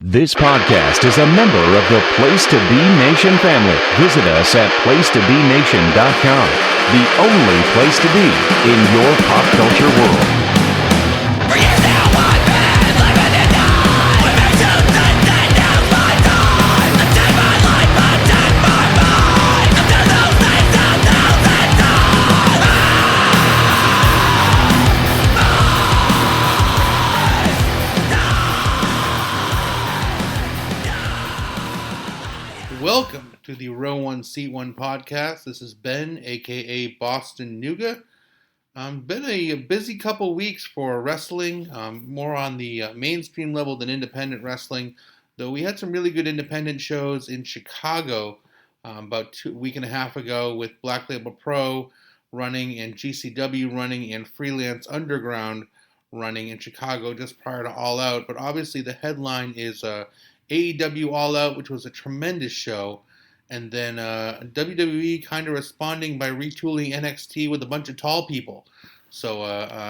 This podcast is a member of the Place to Be Nation family. Visit us at placetobenation.com, the only place to be in your pop culture world. Welcome to the Row 1 Seat 1 podcast. This is Ben, aka Boston Nuga. Been a busy couple weeks for wrestling, more on the mainstream level than independent wrestling, though we had some really good independent shows in Chicago about a week and a half ago with Black Label Pro running and GCW running and Freelance Underground running in Chicago just prior to All Out. But obviously the headline is AEW All Out, which was a tremendous show, and then WWE kind of responding by retooling NXT with a bunch of tall people. So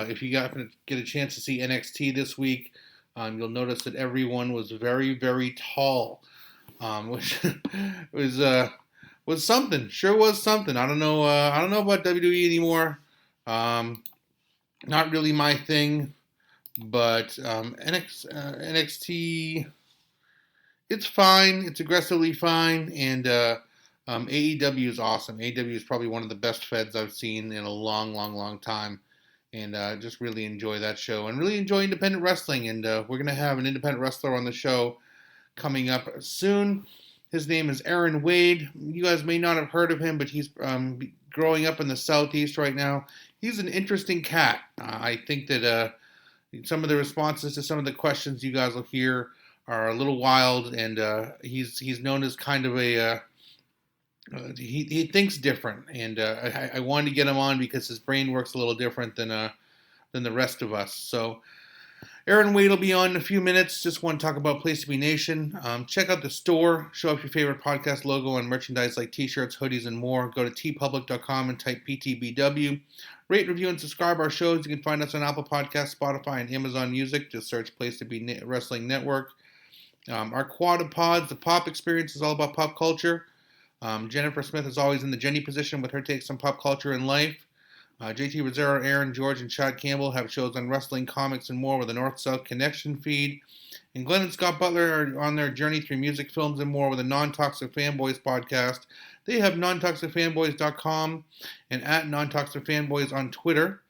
if you get a chance to see NXT this week, you'll notice that everyone was very, very tall, which was something. Sure was something. I don't know about WWE anymore. Not really my thing, but NXT. It's fine. It's aggressively fine, and AEW is awesome. AEW is probably one of the best feds I've seen in a long, long, long time, and just really enjoy that show and really enjoy independent wrestling. And we're going to have an independent wrestler on the show coming up soon. His name is Erron Wade. You guys may not have heard of him, but he's growing up in the Southeast right now. He's an interesting cat. I think that some of the responses to some of the questions you guys will hear are a little wild, and he's known as kind of a he thinks different, and I wanted to get him on because his brain works a little different than the rest of us. So Erron Wade will be on in a few minutes. Just want to talk about Place to Be Nation. Check out the store. Show up your favorite podcast logo and merchandise like t-shirts, hoodies, and more. Go to tpublic.com and type PTBW. Rate, review, and subscribe our shows. You can find us on Apple Podcasts, Spotify, and Amazon Music. Just search Place to Be Wrestling Network. Our Quadapods, the pop experience, is all about pop culture. Jennifer Smith is always in the Jenny position with her takes on pop culture and life. JT Rosero, Aaron George, and Chad Campbell have shows on wrestling, comics, and more with a North-South Connection feed. And Glenn and Scott Butler are on their journey through music, films, and more with a Non-Toxic Fanboys podcast. They have nontoxicfanboys.com and at nontoxicfanboys on Twitter.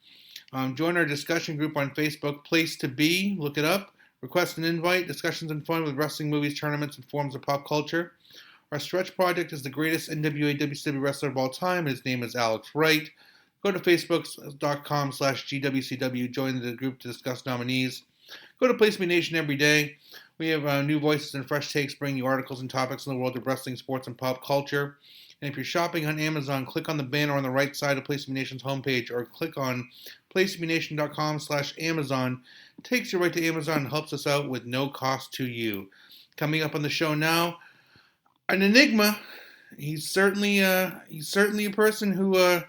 Join our discussion group on Facebook, Place to Be. Look it up. Request an invite, discussions and fun with wrestling, movies, tournaments, and forms of pop culture. Our stretch project is the greatest NWA WCW wrestler of all time. His name is Alex Wright. Go to facebook.com/GWCW. Join the group to discuss nominees. Go to Place to Be Nation every day. We have new voices and fresh takes bringing you articles and topics in the world of wrestling, sports, and pop culture. And if you're shopping on Amazon, click on the banner on the right side of Place to Be Nation's homepage or click on placetobenation.com/Amazon. It takes you right to Amazon and helps us out with no cost to you. Coming up on the show now, an enigma. He's certainly a person who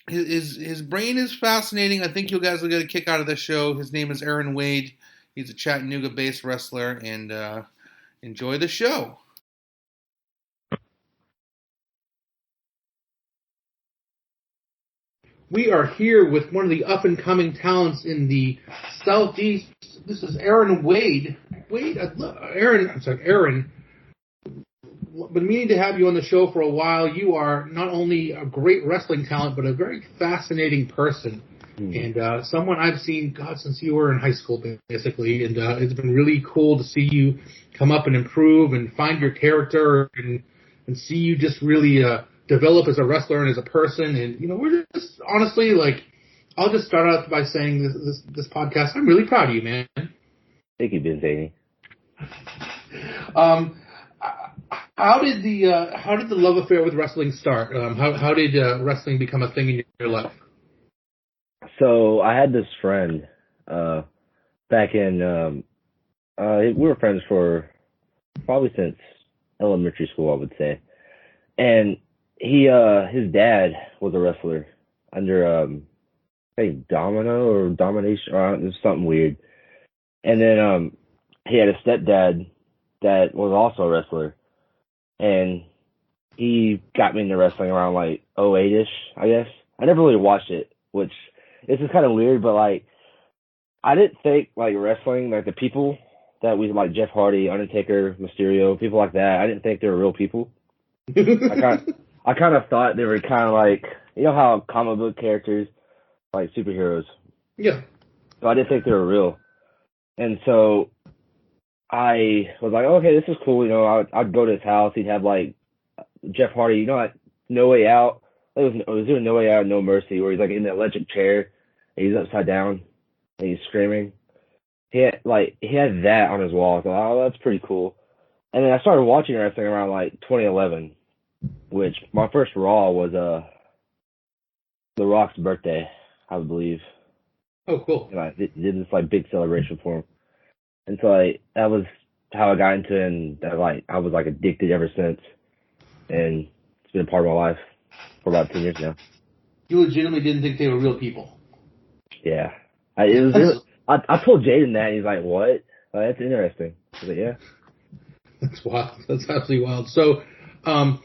his brain is fascinating. I think you guys will get a kick out of this show. His name is Erron Wade. He's a Chattanooga-based wrestler, and enjoy the show. We are here with one of the up-and-coming talents in the Southeast. This is Erron Wade. Erron. Been meaning to have you on the show for a while. You are not only a great wrestling talent, but a very fascinating person. And someone I've seen, since you were in high school, basically. And it's been really cool to see you come up and improve and find your character and see you just really develop as a wrestler and as a person. And, we're just honestly, I'll just start out by saying this podcast, I'm really proud of you, man. Thank you, Ben Zaney. How did the love affair with wrestling start? How did wrestling become a thing in your life? So I had this friend back in, we were friends for probably since elementary school, I would say. And his dad was a wrestler under, I think Domino or Domination, or it was something weird. And then he had a stepdad that was also a wrestler, and he got me into wrestling around like '08 ish, I guess. I never really watched it, which this is kind of weird, but like I didn't think like wrestling, like the people that we like Jeff Hardy, Undertaker, Mysterio, people like that. I didn't think they were real people. I kind of thought they were kind of like, you know how comic book characters like superheroes. Yeah. So I didn't think they were real, and so I was like, okay, this is cool. You know, I'd go to his house. He'd have like Jeff Hardy, you know, like No Way Out. It was doing No Way Out, No Mercy, where he's like in the electric chair, and he's upside down, and he's screaming. He had that on his wall. I thought, oh, that's pretty cool. And then I started watching wrestling around like 2011, which my first Raw was The Rock's birthday, I believe. Oh, cool. And I did this like big celebration for him. And so that was how I got into it, and I was like addicted ever since. And it's been a part of my life for about 10 years now. You legitimately didn't think they were real people. Yeah. I told Jaden that, and he's like, what? That's interesting. I was like, yeah. That's wild. That's absolutely wild. So, so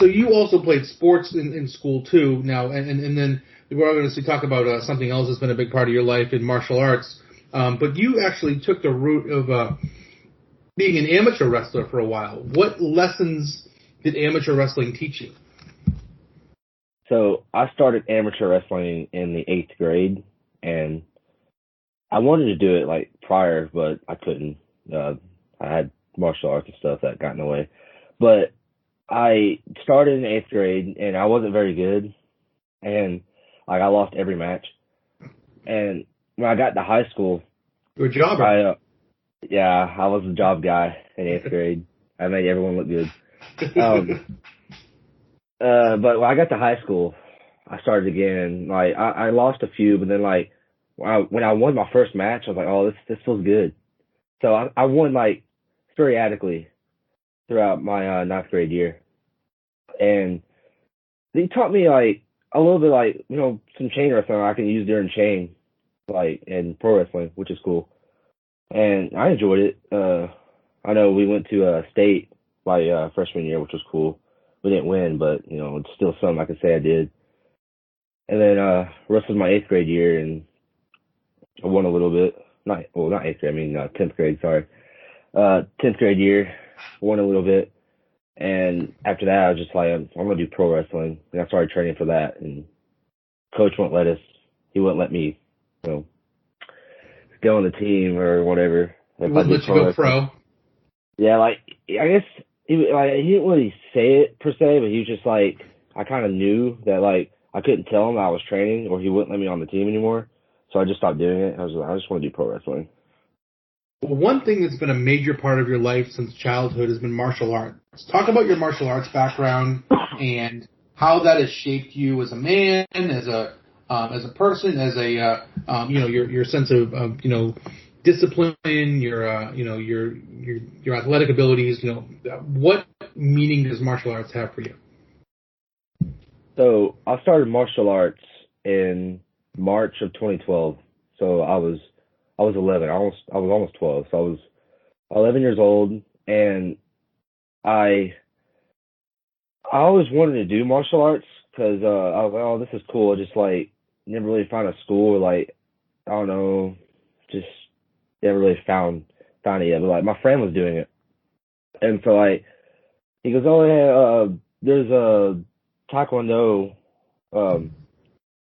you also played sports in school too now, and then we're going to talk about something else that's been a big part of your life in martial arts. But you actually took the route of being an amateur wrestler for a while. What lessons did amateur wrestling teach you? So I started amateur wrestling in the 8th grade, and I wanted to do it like prior, but I couldn't. I had martial arts and stuff that got in the way. But I started in 8th grade, and I wasn't very good, and like I lost every match. And when I got to high school, you were a jobber. I was a job guy in 8th grade. I made everyone look good. But when I got to high school, I started again. Like I lost a few, but then like when I won my first match, I was like, oh, this feels good. So I won like sporadically throughout my 9th grade year, and they taught me like a little bit like, you know, some chain wrestling I can use during chain, like in pro wrestling, which is cool. And I enjoyed it. I know we went to state my freshman year, which was cool. We didn't win, but you know, it's still something I can say I did. And then rest was my 8th grade year, and I won a little bit. Not 8th grade. I mean 10th grade. Sorry, 10th grade year, won a little bit. And after that, I was just like, I'm gonna do pro wrestling. And I started training for that. And coach wouldn't let us. He wouldn't let me, you know, go on the team or whatever. He wouldn't let you go pro. Yeah, like I guess he didn't really say it per se, but he was just like, I kind of knew that like I couldn't tell him I was training, or he wouldn't let me on the team anymore. So I just stopped doing it. I was like, I just want to do pro wrestling. Well, one thing that's been a major part of your life since childhood has been martial arts. Talk about your martial arts background and how that has shaped you as a man, as a person, as a you know, your sense of you know, discipline, your you know, your athletic abilities. You know, what meaning does martial arts have for you? So I started martial arts in March of 2012. So I was 11. I was almost 12. So I was 11 years old, and I always wanted to do martial arts because I was like, oh, this is cool. I just like never really found a school, like I don't know, just never really found it yet. But like my friend was doing it, and so like he goes, oh yeah, there's a Taekwondo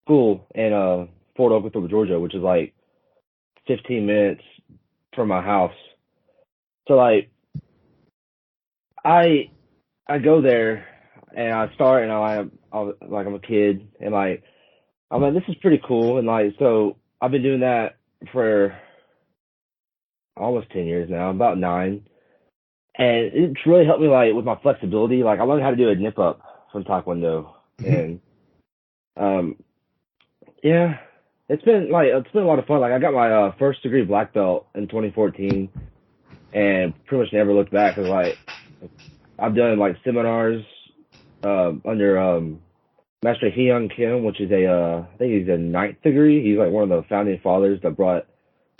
school in Fort Oglethorpe, Georgia, which is like 15 minutes from my house. So like I go there and I start, and I'm a kid, and like I'm like, this is pretty cool. And like, so I've been doing that for almost 10 years now, about 9. And it's really helped me like with my flexibility. Like I learned how to do a nip up from Taekwondo. And yeah, it's been a lot of fun. Like I got my first degree black belt in 2014, and pretty much never looked back. Cause like I've done like seminars under Master Hyun Kim, which is I think he's a 9th degree. He's like one of the founding fathers that brought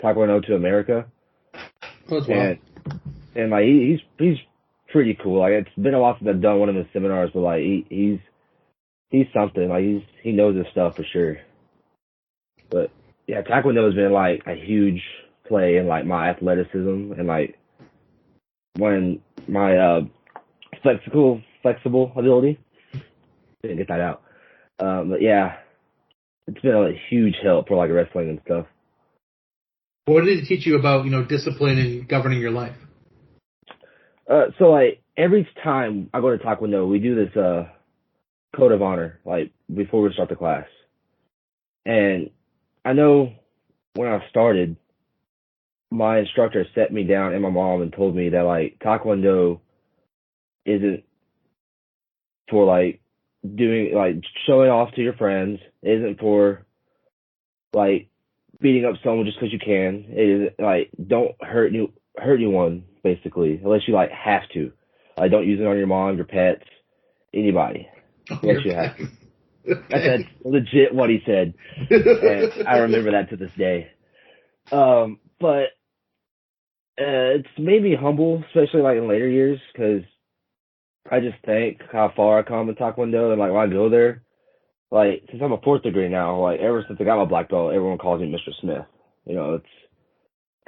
Taekwondo to America. Oh, that's wild. And like he's pretty cool. Like it's been a while since I've done one of his seminars, but like he's something. Like he knows his stuff for sure. But yeah, Taekwondo has been like a huge play in like my athleticism and like when my flexible ability. Didn't get that out. But yeah, it's been a huge help for like wrestling and stuff. What did it teach you about, discipline and governing your life? So like every time I go to Taekwondo, we do this code of honor like before we start the class. And I know when I started, my instructor set me down and my mom and told me that like Taekwondo isn't for like doing like showing off to your friends. It isn't for like beating up someone just because you can. It is like don't hurt anyone basically unless you like have to. Like don't use it on your mom, your pets, anybody unless you have to. Okay. That's legit what he said, and I remember that to this day. But it's made me humble, especially like in later years, because I just think how far I come in Taekwondo, and like when I go there, like since I'm a fourth degree now, like ever since I got my black belt, everyone calls me Mr. Smith. It's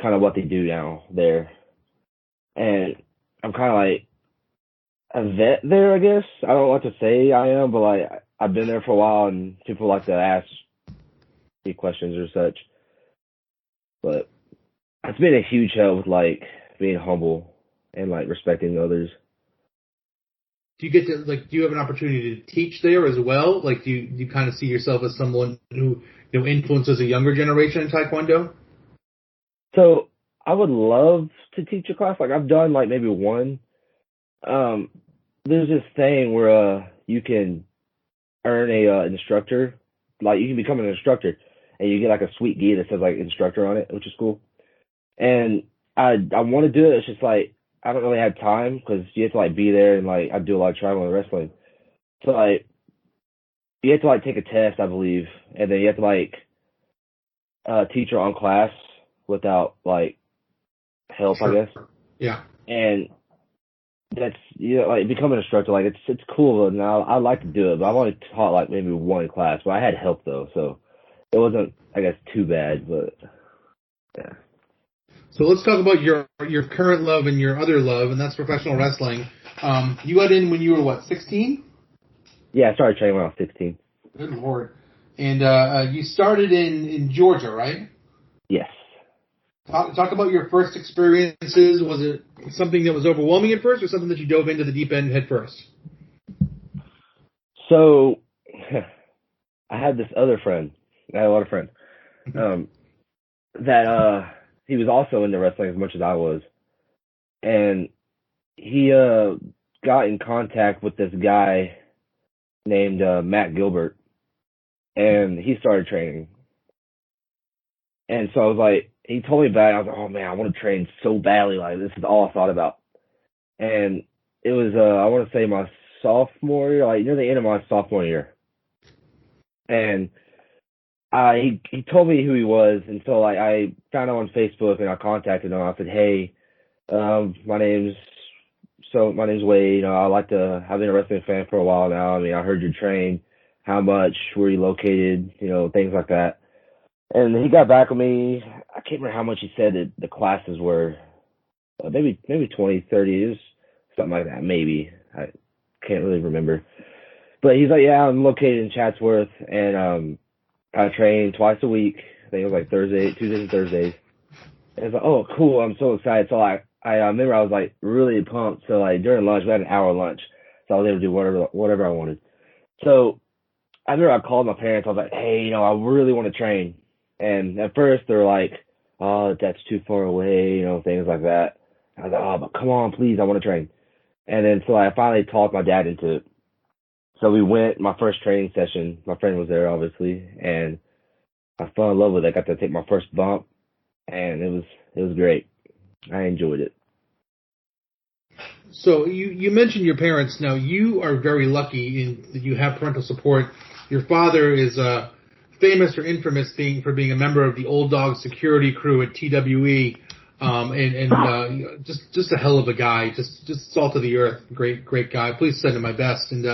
kind of what they do now there, and I'm kind of like a vet there, I guess. I don't know what to say I am, but like I've been there for a while, and people like to ask me questions or such. But it's been a huge help with like being humble and like respecting others. Do you get to do you have an opportunity to teach there as well? Like, do you kind of see yourself as someone who influences a younger generation in Taekwondo? So I would love to teach a class. Like I've done like maybe one. There's this thing where you can earn a instructor. Like you can become an instructor, and you get like a sweet gi that says like instructor on it, which is cool. And I want to do it. It's just like I don't really have time because you have to like be there and like I do a lot of traveling and wrestling. So like you have to like take a test, I believe, and then you have to like teach your own class without like help, sure. I guess. Yeah. And that's like becoming an instructor. Like it's cool, and I like to do it, but I've only taught like maybe one class. But I had help though, so it wasn't I guess too bad. But yeah. So let's talk about your current love and your other love, and that's professional wrestling. You got in when you were, what, 16? Yeah, I started training when I was 16. Good Lord. And you started in Georgia, right? Yes. Talk about your first experiences. Was it something that was overwhelming at first or something that you dove into the deep end head first? So I had this other friend. I had a lot of friends. That he was also into wrestling as much as I was. And he got in contact with this guy named Matt Gilbert. And he started training. And so I was like, he told me about it. I was like, oh man, I want to train so badly. Like, this is all I thought about. And it was, I want to say my sophomore year, like near the end of my sophomore year. And he told me who he was. And so like I found him on Facebook and I contacted him. I said, hey, my name's Wade. I've been a wrestling fan for a while now. I mean, I heard you train. How much? Where you located? Things like that. And he got back with me. I can't remember how much he said that the classes were. Maybe 20, 30. It was something like that. Maybe. I can't really remember. But he's like, yeah, I'm located in Chatsworth, and I train twice a week. I think it was like Tuesdays and Thursdays. And it's like, oh, cool. I'm so excited. So I remember I was like really pumped. So like during lunch, we had an hour lunch. So I was able to do whatever I wanted. So I remember I called my parents. I was like, hey, I really want to train. And at first they're like, oh, that's too far away, things like that. I was like, oh, but come on, please, I want to train. And then so I finally talked my dad into it. So we went, my first training session, my friend was there obviously, and I fell in love with it. I got to take my first bump, and it was great. I enjoyed it. So you mentioned your parents. Now, you are very lucky in that you have parental support. Your father is famous or infamous for being a member of the Old Dog security crew at TWE, just a hell of a guy, just salt of the earth, great guy. Please send him my best. And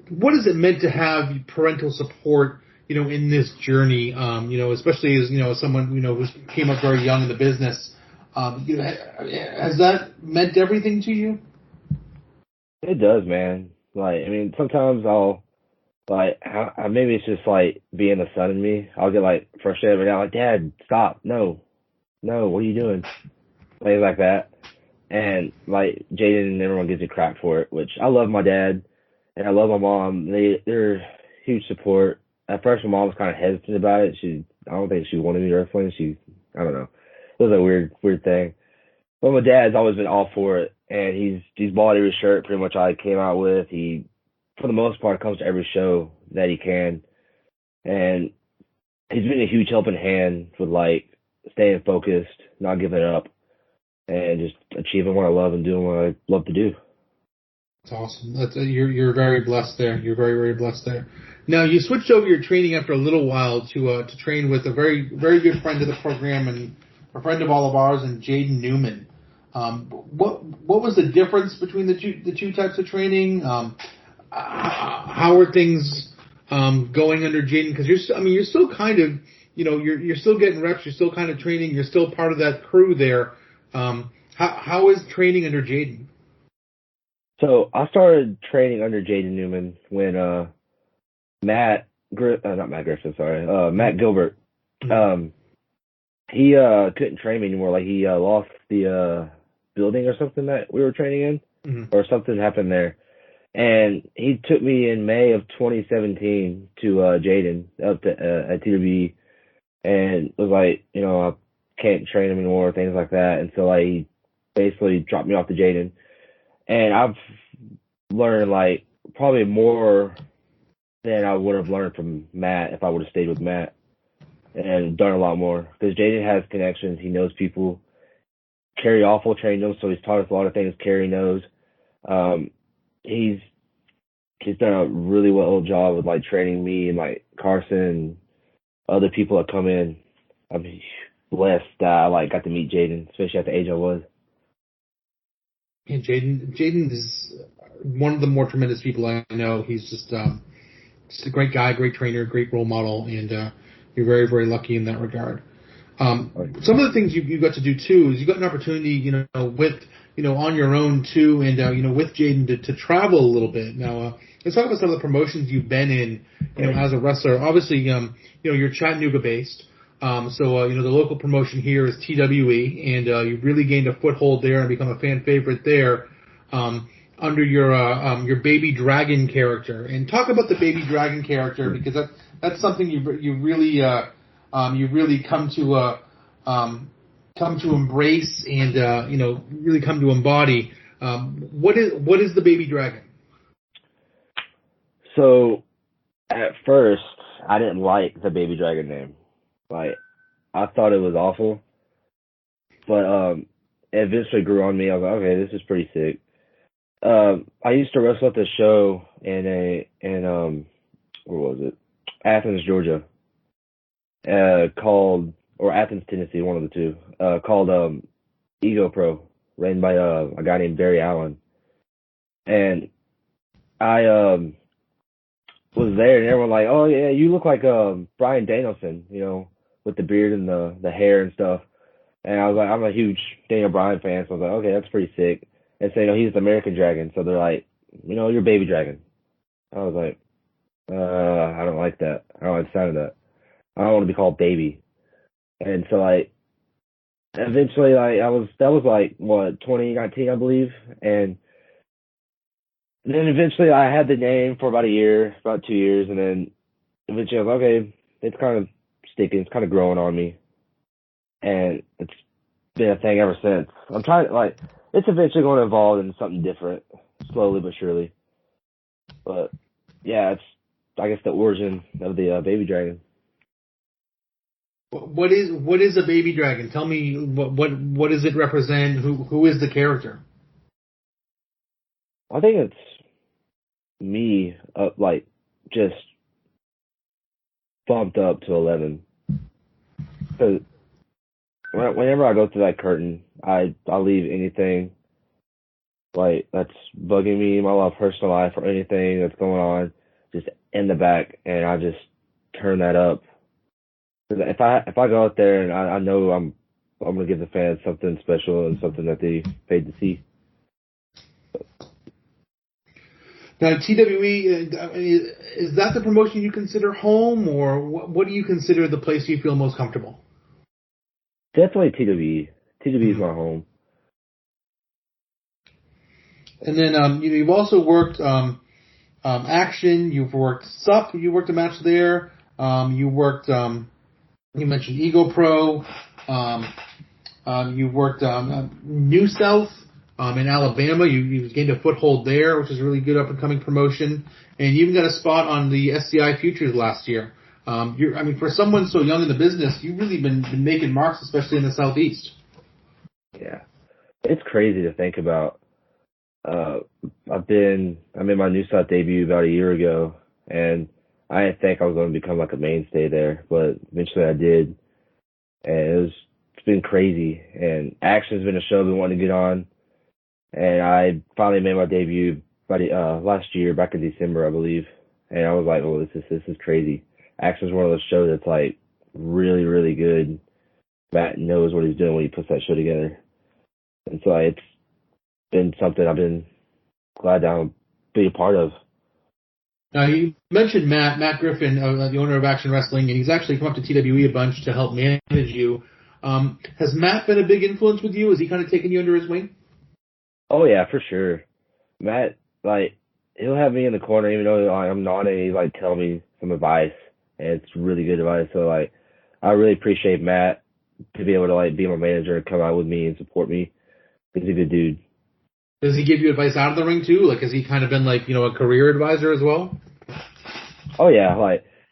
what has it meant to have parental support, in this journey? Especially as someone who came up very young in the business. Has that meant everything to you? It does, man. Like, I mean, sometimes I'll, like, maybe it's just, like, being the son in me. I'll get, like, frustrated right now, like, Dad, stop. No, what are you doing? Things like that. And, like, Jaden and everyone gives me crap for it, which I love my dad and I love my mom. They're huge support. At first, my mom was kind of hesitant about it. I don't think she wanted me to wrestling. I don't know. It was a weird thing. But my dad's always been all for it, and he's bought every shirt pretty much I came out with. He, for the most part, comes to every show that he can, and he's been a huge helping hand with, like, staying focused, not giving up, and just achieving what I love and doing what I love to do. That's awesome. You're very blessed there. You're very, very blessed there. Now, you switched over your training after a little while to train with a very, very good friend of the program and a friend of all of ours, and Jaden Newman. What was the difference between the two types of training? How are things going under Jaden? Because you're still kind of, you're still getting reps, you're still kind of training, you're still part of that crew there. How is training under Jaden? So I started training under Jaden Newman when Matt Gilbert, he couldn't train me anymore. Like, he lost the building or something that we were training in, or something happened there. And he took me in May of 2017 to Jaden up to at TB, and was like, I can't train him anymore, things like that. And so, like, he basically dropped me off to Jaden. And I've learned, like, probably more than I would have learned from Matt if I would have stayed with Matt, and done a lot more. Because Jaden has connections. He knows people. Kerry Awful trained him, so he's taught us a lot of things Kerry knows. He's done a really well job with, like, training me and, like, Carson and other people that come in. I'm blessed that I, like, got to meet Jaden, especially at the age I was. Yeah, Jaden is one of the more tremendous people I know. He's just a great guy, great trainer, great role model, and you're very, very lucky in that regard. Some of the things you got to do too is you got an opportunity, with, on your own too, and with Jaden to travel a little bit. Now, let's talk about some of the promotions you've been in, as a wrestler. Obviously, you're Chattanooga based. So the local promotion here is TWE, and you've really gained a foothold there and become a fan favorite there, under your Baby Dragon character. And talk about the Baby Dragon character, because that's something you really come to embrace and really come to embody. What is the Baby Dragon? So at first, I didn't like the Baby Dragon name. Like, I thought it was awful, but it eventually grew on me. I was like, okay, this is pretty sick. I used to wrestle at the show in where was it? Athens, Georgia. Or Athens, Tennessee, one of the two. Called Ego Pro, ran by a guy named Barry Allen. And I was there, and everyone like, oh yeah, you look like Bryan Danielson, with the beard and the hair and stuff. And I was like, I'm a huge Daniel Bryan fan, so I was like, okay, that's pretty sick. And so, he's the American Dragon, so they're like, you're Baby Dragon. I was like, I don't like that. I don't like the sound of that. I don't want to be called Baby. And so, like, eventually, like, that was like, what, 2019, I believe. And then eventually I had the name for about 2 years, and then eventually I was like, okay, it's kind of sticking, it's kind of growing on me. And it's been a thing ever since. I'm trying, like, it's eventually going to evolve into something different, slowly but surely. But yeah, it's, I guess, the origin of the Baby Dragon. What is a Baby Dragon? Tell me what does it represent? Who is the character? I think it's me, like, just bumped up to 11. Because whenever I go through that curtain, I leave anything like that's bugging me in my personal life or anything that's going on just in the back, and I just turn that up. If I go out there and I know I'm gonna give the fans something special and something that they paid to see. Now, TWE, is that the promotion you consider home, or what do you consider the place you feel most comfortable? Definitely TWE. TWE is my home. And then you've also worked Action. You've worked SUP. You worked a match there. You worked. You mentioned Ego Pro. You worked New South in Alabama. You gained a foothold there, which is a really good up and coming promotion. And you even got a spot on the SCI Futures last year. For someone so young in the business, you've really been making marks, especially in the Southeast. Yeah, it's crazy to think about. I made my New South debut about a year ago, and I didn't think I was going to become like a mainstay there, but eventually I did, and it's been crazy. And Action's been a show I've been wanting to get on, and I finally made my debut last year, back in December, I believe, and I was like, oh, this is crazy. Action's one of those shows that's like really, really good. Matt knows what he's doing when he puts that show together, and so it's been something I've been glad to be a part of. Now, you mentioned Matt Griffin, the owner of Action Wrestling, and he's actually come up to TWE a bunch to help manage you. Has Matt been a big influence with you? Has he kind of taken you under his wing? Oh, yeah, for sure. Matt, he'll have me in the corner, even though I'm not he's tell me some advice, and it's really good advice. So, I really appreciate Matt to be able to, be my manager and come out with me and support me. He's a good dude. Does he give you advice out of the ring too? Has he kind of been a career advisor as well? Oh yeah,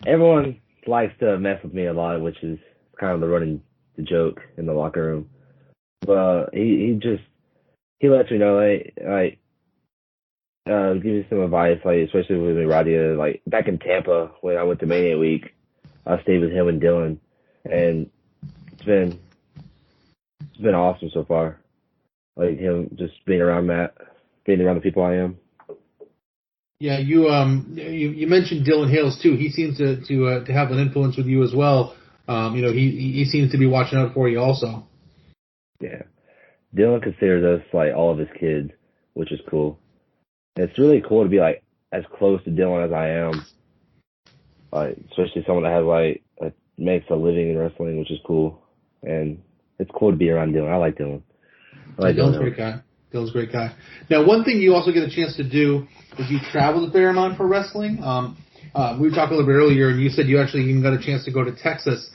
everyone likes to mess with me a lot, which is kind of the joke in the locker room. But he lets me know give me some advice, especially with me riding back in Tampa when I went to Mania Week, I stayed with him and Dylan, and it's been awesome so far. Him just being around Matt, being around the people I am. Yeah, you mentioned Dylan Hales too. He seems to have an influence with you as well. He seems to be watching out for you also. Yeah, Dylan considers us all of his kids, which is cool. And it's really cool to be as close to Dylan as I am. Especially someone that has makes a living in wrestling, which is cool. And it's cool to be around Dylan. I like Dylan. Dylan's a great guy. Dylan's a great guy. Now, one thing you also get a chance to do is you travel a fair amount for wrestling. We were talking a little bit earlier, and you said you actually even got a chance to go to Texas.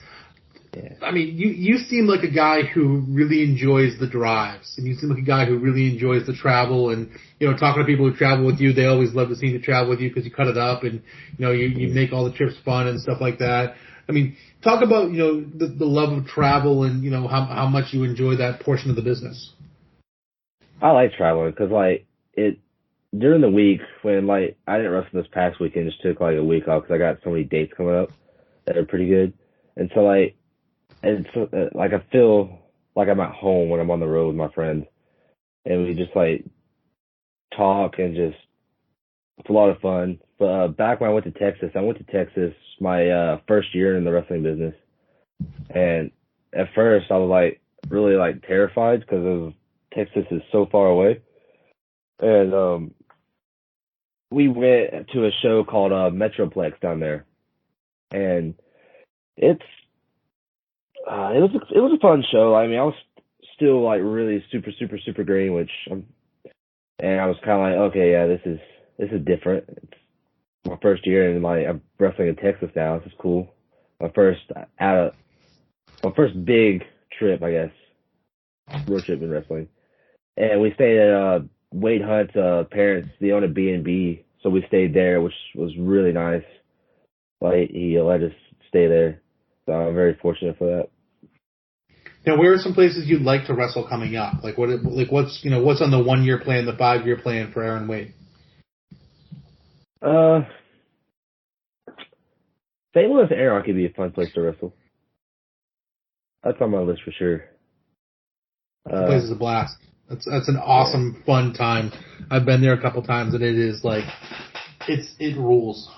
Yeah. You seem like a guy who really enjoys the drives, and you seem like a guy who really enjoys the travel. And talking to people who travel with you, they always love to see you travel with you because you cut it up, and you make all the trips fun and stuff like that. Talk about the love of travel and how much you enjoy that portion of the business. I like traveling because during the week when I didn't wrestle this past weekend, just took a week off because I got so many dates coming up that are pretty good, and so it's I feel like I'm at home when I'm on the road with my friends, and we just talk and just it's a lot of fun. But back when I went to Texas my first year in the wrestling business, and at first I was really terrified because Texas is so far away, and we went to a show called Metroplex down there, and it was a fun show. I was still really super green, and I was kind of okay, yeah, this is different. It's my first year, and I'm wrestling in Texas now. This is cool. My first big trip, I guess, road trip in wrestling. And we stayed at Wade Hunt's parents. They own a B&B, so we stayed there, which was really nice. He let us stay there, so I'm very fortunate for that. Now, where are some places you'd like to wrestle coming up? What's on the 1 year plan, the 5 year plan for Erron Wade? St. Louis Erron could be a fun place to wrestle. That's on my list for sure. The place is a blast. That's an awesome, fun time. I've been there a couple times, and it is like it rules.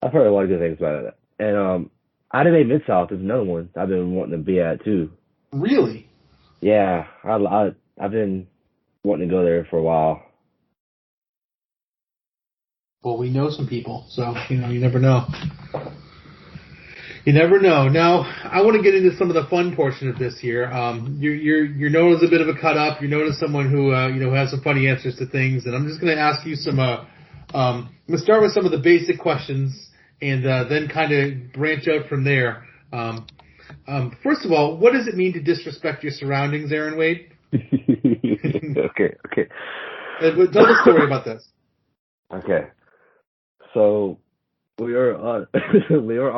I've heard a lot of good things about it. And Anime Mid-South is another one I've been wanting to be at too. Really? Yeah, I've been wanting to go there for a while. Well, we know some people, so you never know. You never know. Now, I want to get into some of the fun portion of this here. You're known as a bit of a cut up. You're known as someone who has some funny answers to things, and I'm just going to ask you some. I'm going to start with some of the basic questions, and then kind of branch out from there. First of all, what does it mean to disrespect your surroundings, Erron Wade? Okay. Tell the story about this. Okay. So we were on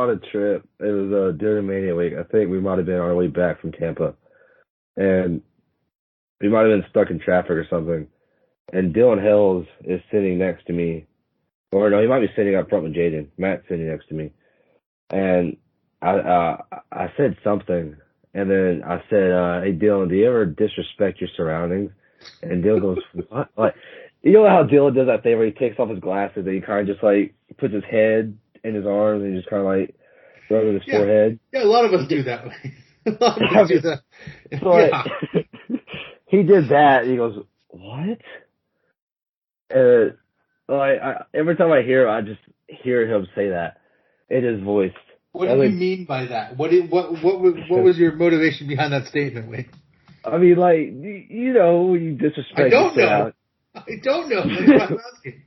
a trip. It was during Mania week. I think we might have been on our way back from Tampa, and we might have been stuck in traffic or something. And Dylan Hells is sitting next to me, or no, he might be sitting up front with Jaden. Matt's sitting next to me, and I said something, and then I said, "Hey Dylan, do you ever disrespect your surroundings?" And Dylan goes, "What?" Like, you know how Dylan does that thing where he takes off his glasses and he kind of just like puts his head in his arms and just kind of like rubbing his forehead. Yeah, a lot of us do that. A lot of us do that. So, he did that. And he goes, "What?" Every time I hear him, I just hear him say that in his voice. What do you mean by that? What was your motivation behind that statement, Wade? I mean, like, you disrespect. I don't know. That's what I'm asking.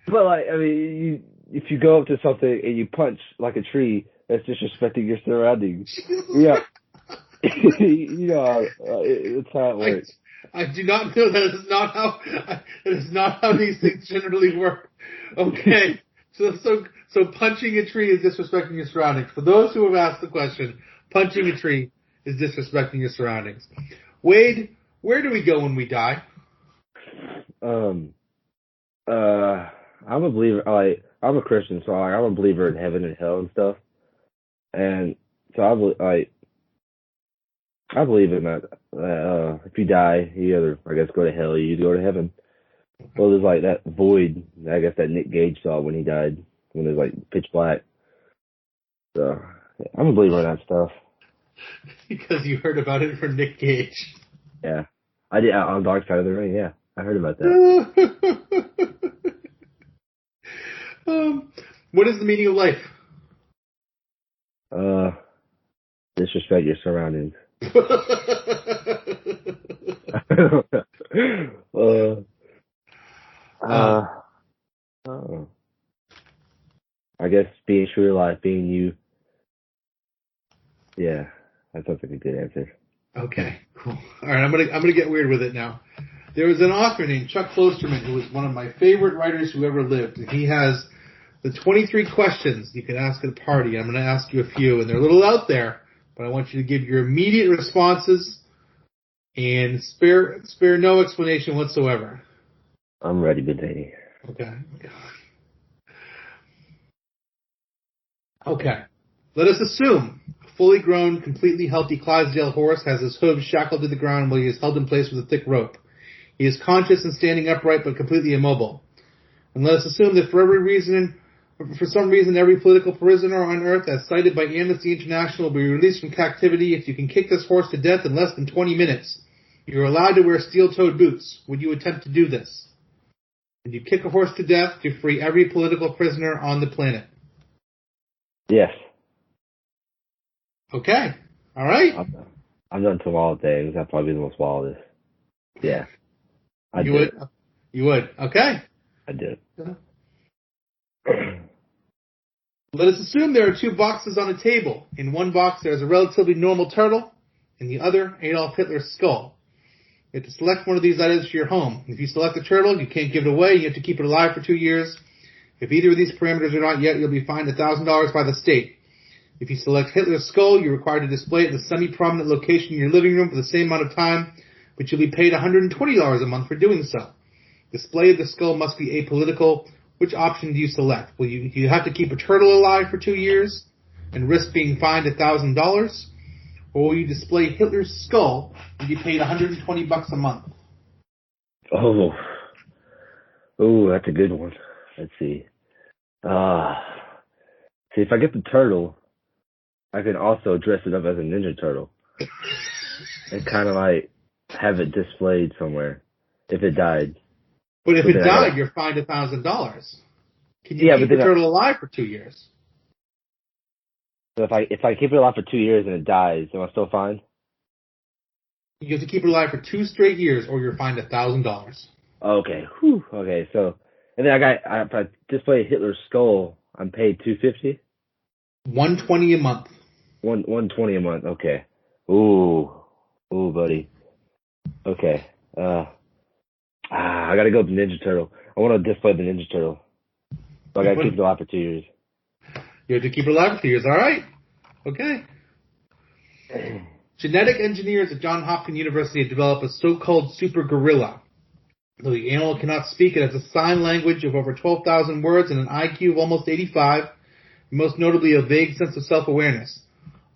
But like, I mean, if you go up to something and you punch like a tree, that's disrespecting your surroundings. Yeah. It's how it works. I do not know that is not how these things generally work. Okay. So punching a tree is disrespecting your surroundings. For those who have asked the question, punching a tree is disrespecting your surroundings. Wade, where do we go when we die? I'm a believer. I'm a Christian, so I'm a believer in heaven and hell and stuff. And so I believe in that. If you die, you either, I guess, go to hell or you go to heaven. Well, there's like that void, I guess, that Nick Gage saw when he died, when it was like pitch black. So I'm a believer in that stuff. Because you heard about it from Nick Gage. Yeah, I did on Dark Side of the Ring. Yeah, I heard about that. What is the meaning of life? Disrespect your surroundings. I guess being true to life, being you. Yeah, that sounds like a good answer. Okay, cool. All right, I'm gonna get weird with it now. There was an author named Chuck Klosterman who was one of my favorite writers who ever lived, and he has the 23 questions you can ask at a party. I'm going to ask you a few, and they're a little out there, but I want you to give your immediate responses and spare no explanation whatsoever. I'm ready, big lady. Okay. Let us assume a fully grown, completely healthy Clydesdale horse has his hooves shackled to the ground while he is held in place with a thick rope. He is conscious and standing upright but completely immobile. And let us assume that for some reason, every political prisoner on Earth, as cited by Amnesty International, will be released from captivity if you can kick this horse to death in less than 20 minutes. You're allowed to wear steel-toed boots. Would you attempt to do this? Would you kick a horse to death to free every political prisoner on the planet? Yes. Okay. All right. I've done some wild things. That'd probably be the most wildest. Yeah. You would. Okay. I did. Let us assume there are two boxes on a table. In one box there is a relatively normal turtle, in the other, Adolf Hitler's skull. You have to select one of these items for your home. If you select the turtle, you can't give it away. You have to keep it alive for 2 years. If either of these parameters are not yet, you'll be fined $1,000 by the state. If you select Hitler's skull, you're required to display it in a semi-prominent location in your living room for the same amount of time, but you'll be paid $120 a month for doing so. Display of the skull must be apolitical. which option do you select? Do you have to keep a turtle alive for 2 years and risk being fined $1,000? Or will you display Hitler's skull and be paid $120 a month? Oh, that's a good one. Let's see. See, if I get the turtle, I can also dress it up as a Ninja Turtle and kind of like have it displayed somewhere if it died. But if it died, you're fined $1,000. Can you keep the turtle alive for 2 years? So if I keep it alive for 2 years and it dies, am I still fine? You have to keep it alive for 2 straight years, or you're fined $1,000. Okay. Whew. Okay. So, and then if I display Hitler's skull, I'm paid $250. $120 a month. $120 a month. Okay. Ooh, buddy. Okay. I gotta go with the Ninja Turtle. I want to display the Ninja Turtle. So I gotta keep it alive for 2 years. You have to keep it alive for 2 years. All right. Okay. Genetic engineers at Johns Hopkins University have developed a so-called super gorilla. Though the animal cannot speak, it has a sign language of over 12,000 words and an IQ of almost 85, and most notably a vague sense of self-awareness.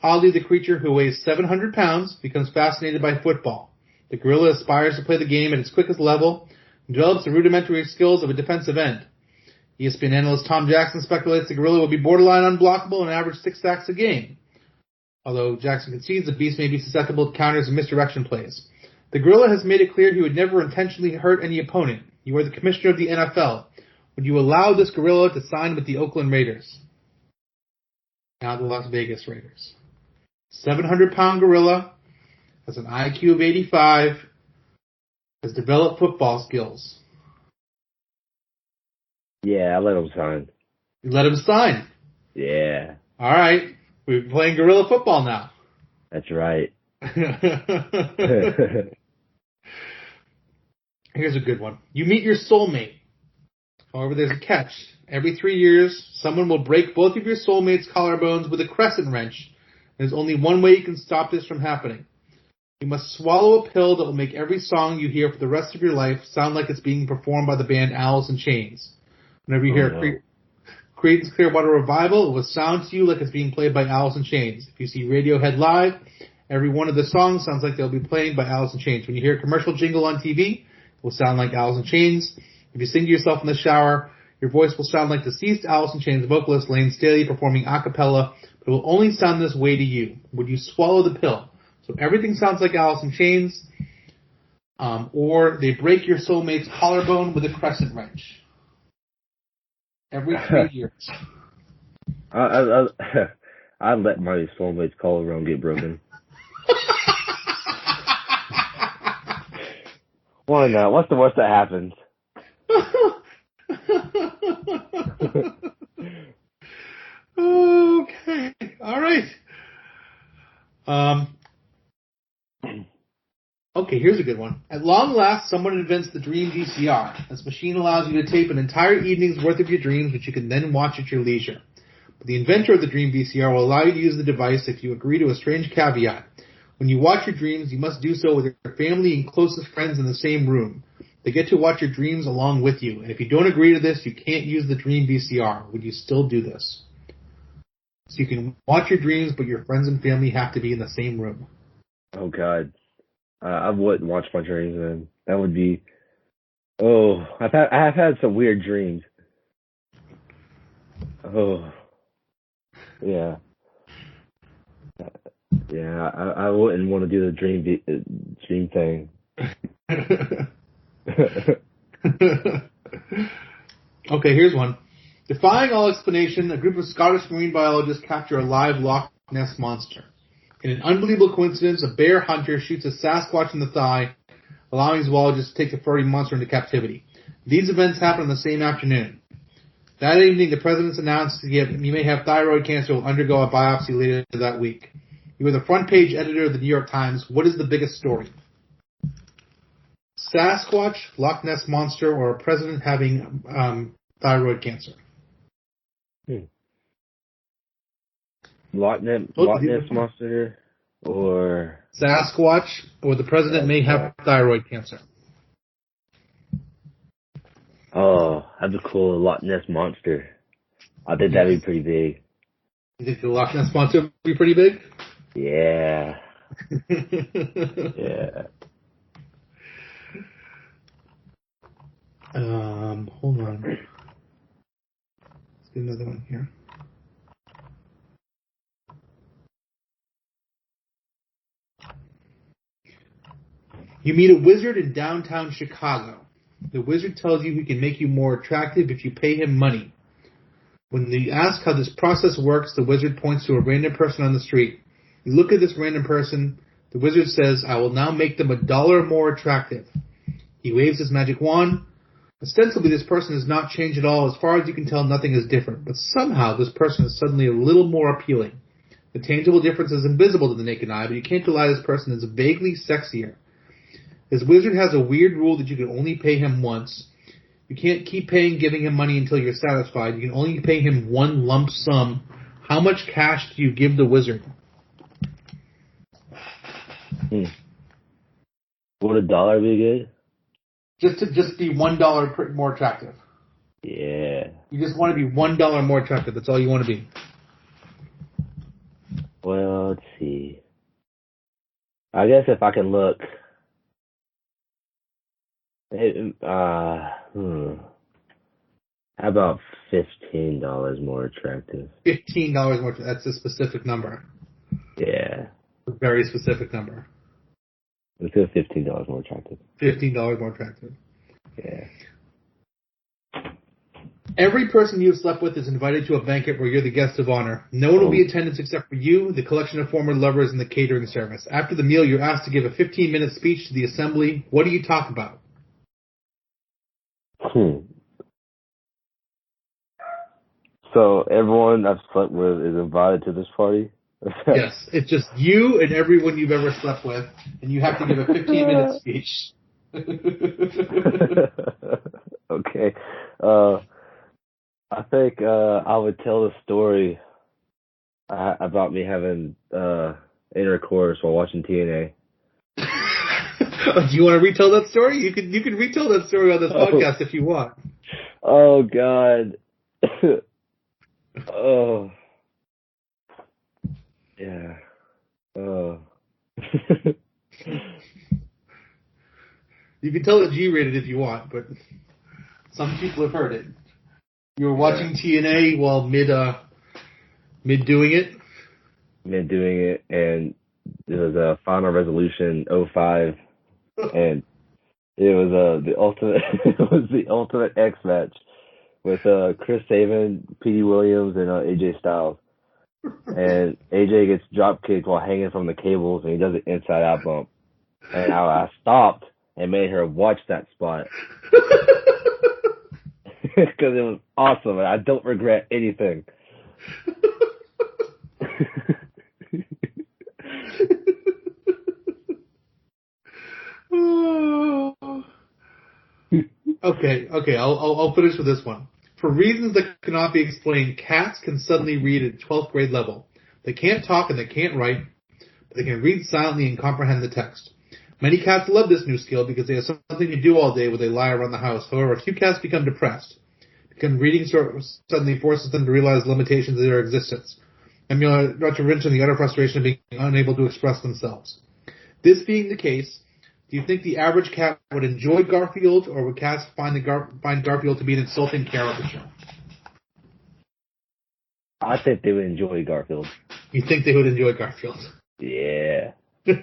Oddly, the creature, who weighs 700 pounds, becomes fascinated by football. The gorilla aspires to play the game at its quickest level and develops the rudimentary skills of a defensive end. ESPN analyst Tom Jackson speculates the gorilla will be borderline unblockable and average 6 sacks a game. Although Jackson concedes the beast may be susceptible to counters and misdirection plays. The gorilla has made it clear he would never intentionally hurt any opponent. You are the commissioner of the NFL. Would you allow this gorilla to sign with the Oakland Raiders? Now the Las Vegas Raiders. 700-pound gorilla, has an IQ of 85, has developed football skills. Yeah, I let him sign. You let him sign? Yeah. All right. We're playing gorilla football now. That's right. Here's a good one. You meet your soulmate. However, there's a catch. Every 3 years, someone will break both of your soulmate's collarbones with a crescent wrench. There's only one way you can stop this from happening. You must swallow a pill that will make every song you hear for the rest of your life sound like it's being performed by the band Alice in Chains. Whenever you hear Creedence Clearwater Revival, it will sound to you like it's being played by Alice in Chains. If you see Radiohead live, every one of the songs sounds like they'll be played by Alice in Chains. When you hear a commercial jingle on TV, it will sound like Alice in Chains. If you sing to yourself in the shower, your voice will sound like deceased Alice in Chains vocalist Lane Staley performing a cappella, but it will only sound this way to you. Would you swallow the pill? So everything sounds like Alice in Chains, or they break your soulmate's collarbone with a crescent wrench. Every 3 years. I'd let my soulmate's collarbone get broken. Why not? What's the worst that happens? Okay. All right. Okay, here's a good one. At long last, someone invents the Dream VCR. This machine allows you to tape an entire evening's worth of your dreams, which you can then watch at your leisure. But the inventor of the Dream VCR will allow you to use the device if you agree to a strange caveat. When you watch your dreams, you must do so with your family and closest friends in the same room. They get to watch your dreams along with you, and if you don't agree to this, you can't use the Dream VCR. Would you still do this? So you can watch your dreams, but your friends and family have to be in the same room. Oh, God. I wouldn't watch my dreams, man. That would be... Oh, I have had some weird dreams. Oh. Yeah. Yeah, I wouldn't want to do the dream thing. Okay, here's one. Defying all explanation, a group of Scottish marine biologists capture a live Loch Ness monster. In an unbelievable coincidence, a bear hunter shoots a Sasquatch in the thigh, allowing zoologists to take the furry monster into captivity. These events happen on the same afternoon. That evening, the president announced he may have thyroid cancer and will undergo a biopsy later that week. You are the front page editor of the New York Times. What is the biggest story? Sasquatch, Loch Ness monster, or a president having thyroid cancer? Loch Ness monster, or Sasquatch, or the president may have thyroid cancer. Oh, that'd be cool. A Loch Ness monster. I think that'd be pretty big. You think the Loch Ness monster would be pretty big? Yeah. Yeah. Hold on. Let's get another one here. You meet a wizard in downtown Chicago. The wizard tells you he can make you more attractive if you pay him money. When you ask how this process works, the wizard points to a random person on the street. You look at this random person. The wizard says, I will now make them $1 more attractive. He waves his magic wand. Ostensibly, this person has not changed at all. As far as you can tell, nothing is different. But somehow, this person is suddenly a little more appealing. The tangible difference is invisible to the naked eye, but you can't deny this person is vaguely sexier. This wizard has a weird rule that you can only pay him once. You can't keep giving him money until you're satisfied. You can only pay him one lump sum. How much cash do you give the wizard? Would $1 be good? Just to be $1 more attractive. Yeah. You just want to be $1 more attractive. That's all you want to be. Well, let's see. I guess if I can look. How about $15 more attractive? $15 more. That's a specific number. Yeah. A very specific number. Let's go $15 more attractive. $15 more attractive. Yeah. Every person you've slept with is invited to a banquet where you're the guest of honor. No one will be in attendance except for you, the collection of former lovers, and the catering service. After the meal, you're asked to give a 15-minute speech to the assembly. What do you talk about? So everyone I've slept with is invited to this party? Yes, it's just you and everyone you've ever slept with, and you have to give a 15-minute speech. Okay. I think I would tell the story about me having intercourse while watching TNA. Do you want to retell that story? You can retell that story on this podcast if you want. Oh God. Oh. Yeah. Oh. You can tell it G-rated if you want, but some people have heard it. You were watching TNA while mid doing it? Mid doing it, and it was a Final Resolution 05, and it was the ultimate X match with Chris Sabin, P.D. Williams, and AJ Styles. And AJ gets drop kicked while hanging from the cables, and he does an inside out bump. And I stopped and made her watch that spot because it was awesome, and I don't regret anything. Okay. I'll finish with this one. For reasons that cannot be explained, cats can suddenly read at 12th grade level. They can't talk and they can't write, but they can read silently and comprehend the text. Many cats love this new skill because they have something to do all day when they lie around the house. However, a few cats become depressed because reading suddenly forces them to realize the limitations of their existence, and not to mention the utter frustration of being unable to express themselves. This being the case, do you think the average cat would enjoy Garfield, or would cats find Garfield to be an insulting caricature? I think they would enjoy Garfield. You think they would enjoy Garfield? Yeah. He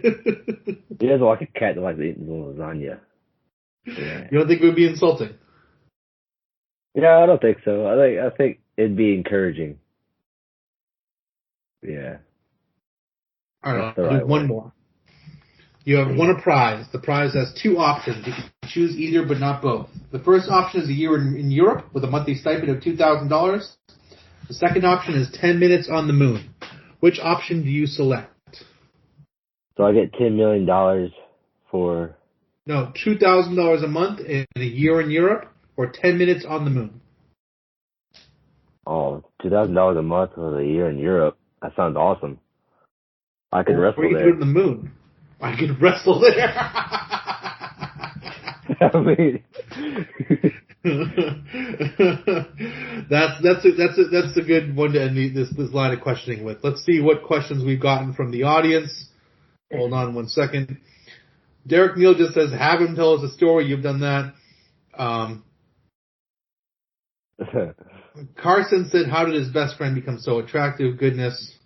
doesn't like a cat that likes to eat lasagna. Yeah. You don't think it would be insulting? Yeah, I don't think so. I think it'd be encouraging. Yeah. All right, I'll do one more. You have won a prize. The prize has two options. You can choose either but not both. The first option is a year in Europe with a monthly stipend of $2,000. The second option is 10 minutes on the moon. Which option do you select? So I get $10 million for... No, $2,000 a month and a year in Europe, or 10 minutes on the moon. Oh, $2,000 a month for a year in Europe. That sounds awesome. I could wrestle there. Where you do it on the moon? I could wrestle there. I mean, That's a good one to end this line of questioning with. Let's see what questions we've gotten from the audience. Hold on one second. Derek Neal just says, "Have him tell us a story." You've done that. Carson said, "How did his best friend become so attractive?" Goodness.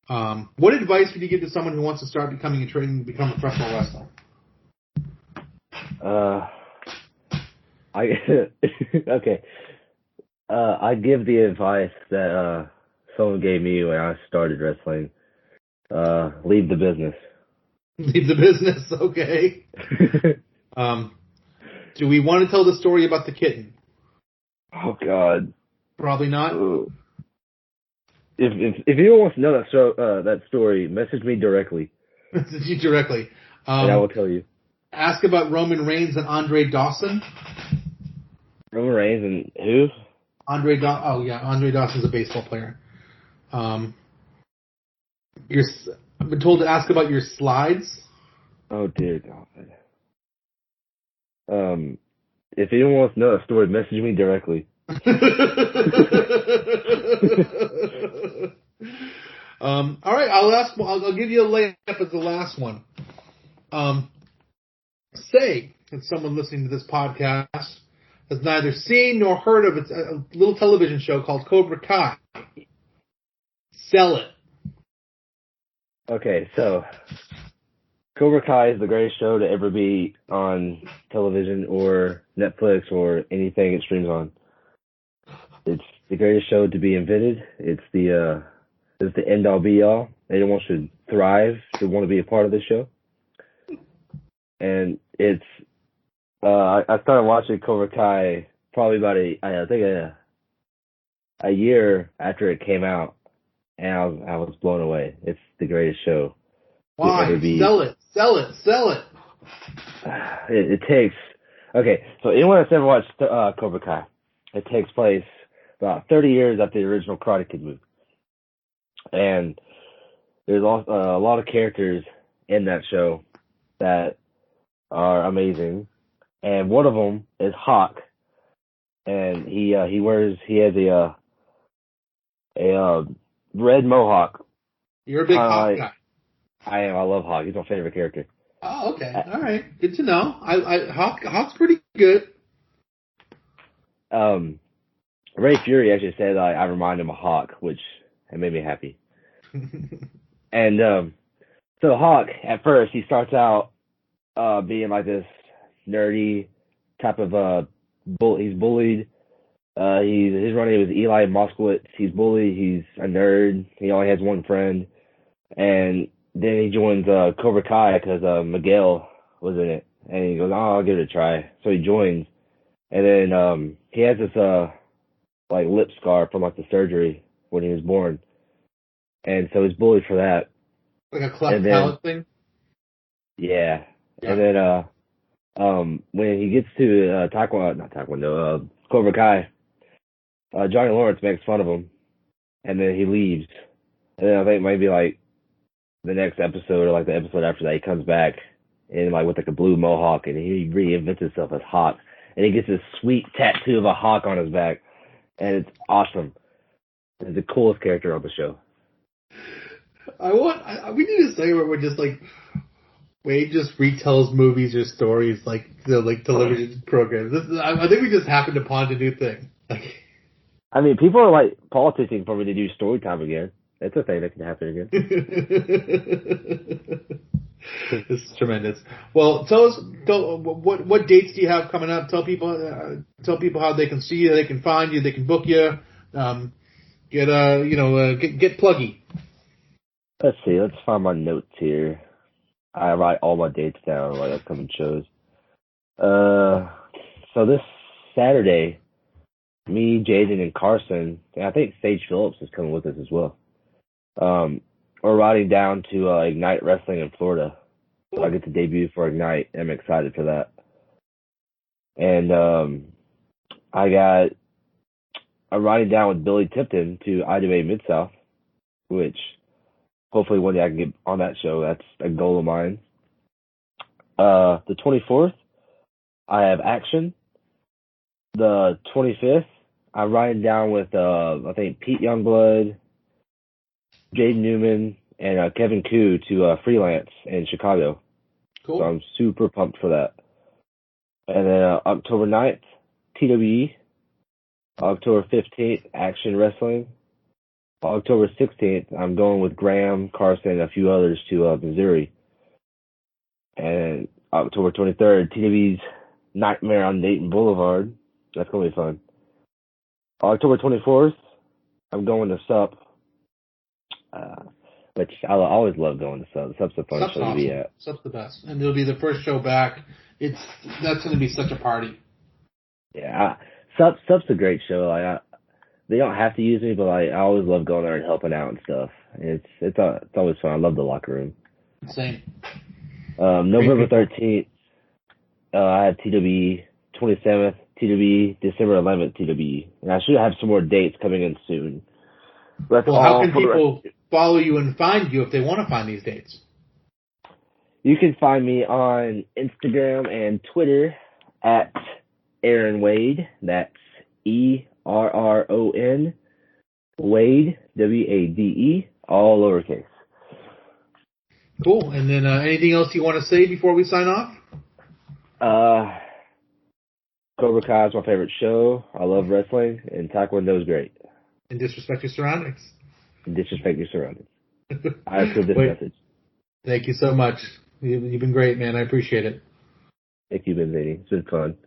What advice would you give to someone who wants to start become a professional wrestler? Okay. I give the advice that someone gave me when I started wrestling. Leave the business. Leave the business, okay. Do we want to tell the story about the kitten? Oh God. Probably not. If anyone wants to know that story, message me directly. Message you directly. And I will tell you. Ask about Roman Reigns and Andre Dawson. Roman Reigns and who? Andre Dawson's a baseball player. I've been told to ask about your slides. Oh dear God. If anyone wants to know that story, message me directly. All right, I'll give you a layup as the last one. Say that someone listening to this podcast has neither seen nor heard of a little television show called Cobra Kai. Sell it. Okay, so Cobra Kai is the greatest show to ever be on television or Netflix or anything it streams on. It's the greatest show to be invented. It's the end all be all. Anyone should thrive, should want to be a part of this show. And it's I started watching Cobra Kai probably about a year after it came out, and I was blown away. It's the greatest show. Why? Sell it. It takes. Okay, so anyone that's ever watched Cobra Kai, it takes place about 30 years after the original Karate Kid movie. And there's a lot of characters in that show that are amazing. And one of them is Hawk. And he has a red mohawk. You're a big Hawk guy. I am. I love Hawk. He's my favorite character. Oh, okay. All right. Good to know. Hawk's pretty good. Ray Fury actually said I remind him of Hawk, which it made me happy. And so Hawk, at first, he starts out being like this nerdy type of he's bullied. His running name is Eli Moskowitz. He's bullied. He's a nerd. He only has one friend, and then he joins Cobra Kai because Miguel was in it, and he goes, "Oh, I'll give it a try." So he joins, and then he has this like lip scar from like the surgery when he was born, and so he's bullied for that. Like a cleft palate thing. Yeah, and then when he gets to Cobra Kai, Johnny Lawrence makes fun of him, and then he leaves. And then I think maybe like the next episode or like the episode after that, he comes back and like with like a blue mohawk, and he reinvents himself as Hawk, and he gets this sweet tattoo of a hawk on his back, and it's awesome. It's the coolest character on the show. We need to say where we're just like Wade just retells movies or stories like television programs. I think we just happened upon a new thing. I mean, people are like politicking for me to do story time again. It's a thing that can happen again. This is tremendous. Well, tell us what dates do you have coming up? Tell people how they can see you, they can find you, they can book you. Get pluggy. Let's see. Let's find my notes here. I write all my dates down, like upcoming shows. So this Saturday, me, Jaden, and Carson, and I think Sage Phillips is coming with us as well. We're riding down to Ignite Wrestling in Florida. So I get to debut for Ignite. I'm excited for that. And I'm riding down with Billy Tipton to IWA Mid-South, which hopefully one day I can get on that show. That's a goal of mine. The 24th, I have Action. The 25th, I'm riding down with, I think, Pete Youngblood, Jaden Newman, and Kevin Koo to Freelance in Chicago. Cool. So I'm super pumped for that. And then October 9th, TWE. October 15th, Action Wrestling. October 16th, I'm going with Graham, Carson, and a few others to Missouri. And October 23rd, TWE's Nightmare on Dayton Boulevard. That's going to be fun. October 24th, I'm going to SUP, which I always love going to SUP. SUP's a fun SUP's show awesome. to be at. SUP's the best. And it'll be the first show back. That's going to be such a party. Yeah, SUP's a great show. They don't have to use me, but I always love going there and helping out and stuff. It's always fun. I love the locker room. Same. November 13th, I have TWE. 27th, TWE. December 11th, TWE. And I should have some more dates coming in soon. Well, how can people follow you and find you if they want to find these dates? You can find me on Instagram and Twitter at Erron Wade. That's ERRON Wade, WADE, all lowercase. Cool. And then anything else you want to say before we sign off? Cobra Kai is my favorite show. I love wrestling, and Taekwondo is great. And disrespect your surroundings. Disrespect your surroundings. I approve this message. Thank you so much. You've been great, man. I appreciate it. Thank you, Benzini. It's been fun.